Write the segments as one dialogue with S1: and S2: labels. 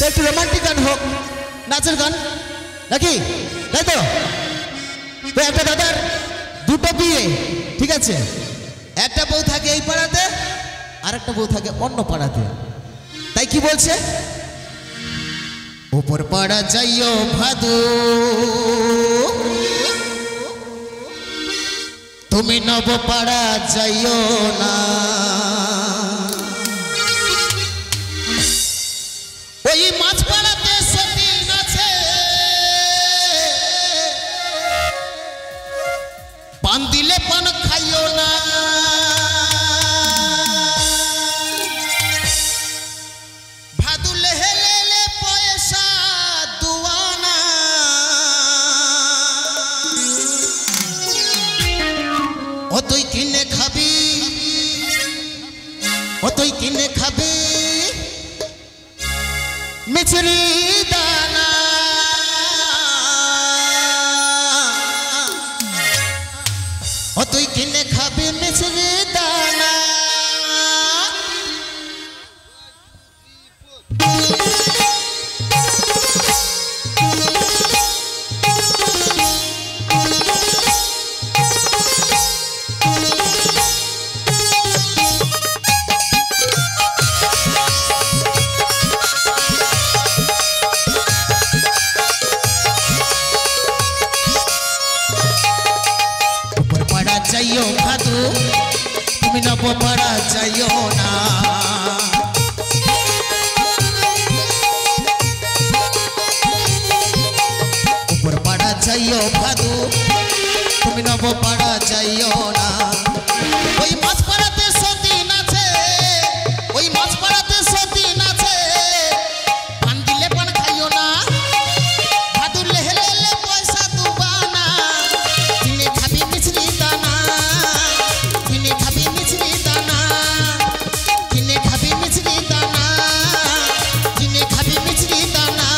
S1: তো একটু রোমান্টিক গান হোক, নাচের গান নাকি, তাই তো? তো একটা দাদার দুটো বিয়ে, ঠিক আছে, একটা বউ থাকে এই পাড়াতে আর একটা বউ থাকে অন্য পাড়াতে। তাই কি বলছে, উপর পাড়া যাইও ভাদু তুমি নব পাড়া যাইও না, ওই মাছ পাড়াতে সতীন আছে পান দিলে পান খাইও না, ভাদু লেহেলে পয়সা দুয়ানা, ও তুই কিনে খাবি, ও তুই কিনে খাবি মিছরি দানা, ও তুই কিনে খাবি মিছরি দানা। যাইও ভাদু তুমি নব পাড়া যাইও না, উপর পাড়া যাইও ভাদু তুমি নব পাড়া যাইও না, ওই মাছ পাড়াতে সতীন আছে, ওই মাছ পাড়াতে সতীন আছে পান দিলে পান খাইও না, ভাদু লেহেলে পয়সা দুবানা, কিনে খাবি মিছরি দানা, কিনে খাবি মিছরি দানা, কিনে খাবি মিছরি দানা, কিনে খাবি মিছরি দানা।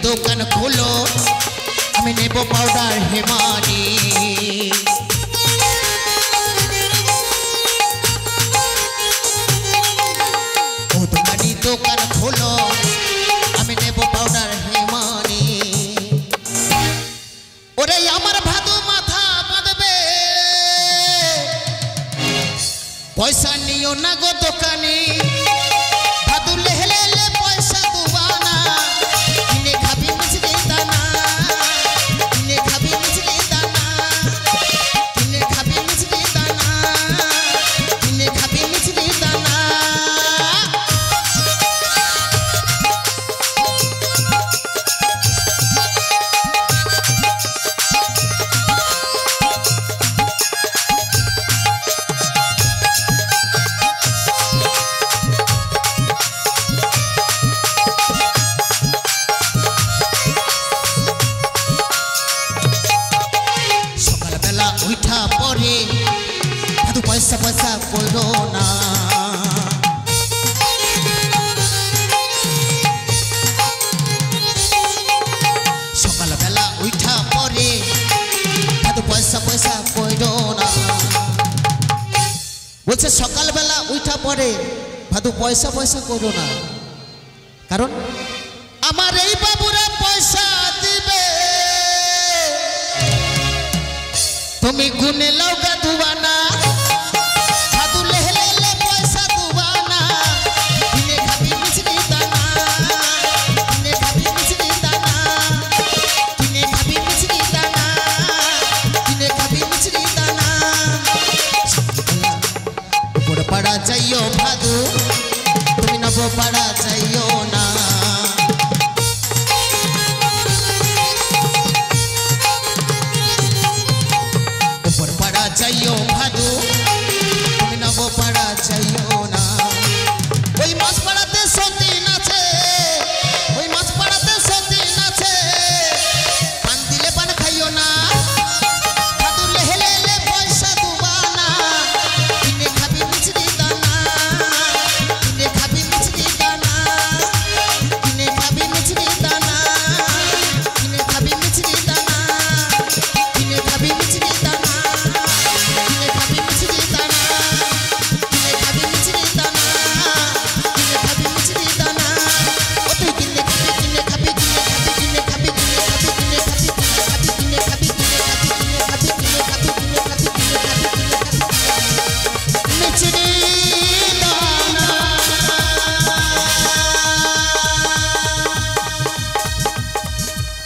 S1: দোকান খোলো আমি নেব পাউডার হেমানি, ও দোকানি দোকান খোলো আমি নেব পাউডার হেমানি, ওরে আমার ভাদু মাথা বাঁধবে পয়সা নিও না গো দোকানি, ভাদু লেহেলে পয়সা দুবানা, কিনে খাবি মিছরি দানা, কিনে খাবি মিছরি দানা, কিনে খাবি মিছরি দানা, কিনে খাবি মিছরি দানা। সকালবেলা উঠা পরে ভাদু পয়সা পয়সা করো না, সকালবেলা উঠা পরে ভাদু পয়সা পয়সা করো না, বলছে সকালবেলা উঠা পরে ভাদু পয়সা পয়সা করো না, কারণ আমার এই বাবুরা পয়সা দিবে তুমি গুনে লওগা দুবানা, ভাদু লেহেলে পয়সা দুবানা, কিনে খাবি মিছরি দানা, কিনে খাবি মিছরি দানা, কিনে খাবি মিছরি দানা, কিনে খাবি মিছরি দানা। উপর পাড়া যাইও ভাদু তুমি নব পাড়া যাইও না, উপর পাড়া যাইও ভাদু তুমি নব পাড়া যাইও না, ওই মাছ পাড়াতে সতীন আছে, ওই মাছ পাড়াতে সতীন আছে পান দিলে পান খাইও না, ভাদু লেহেলে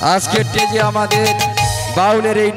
S2: আজকের স্টেজে আমাদের বাউলের এই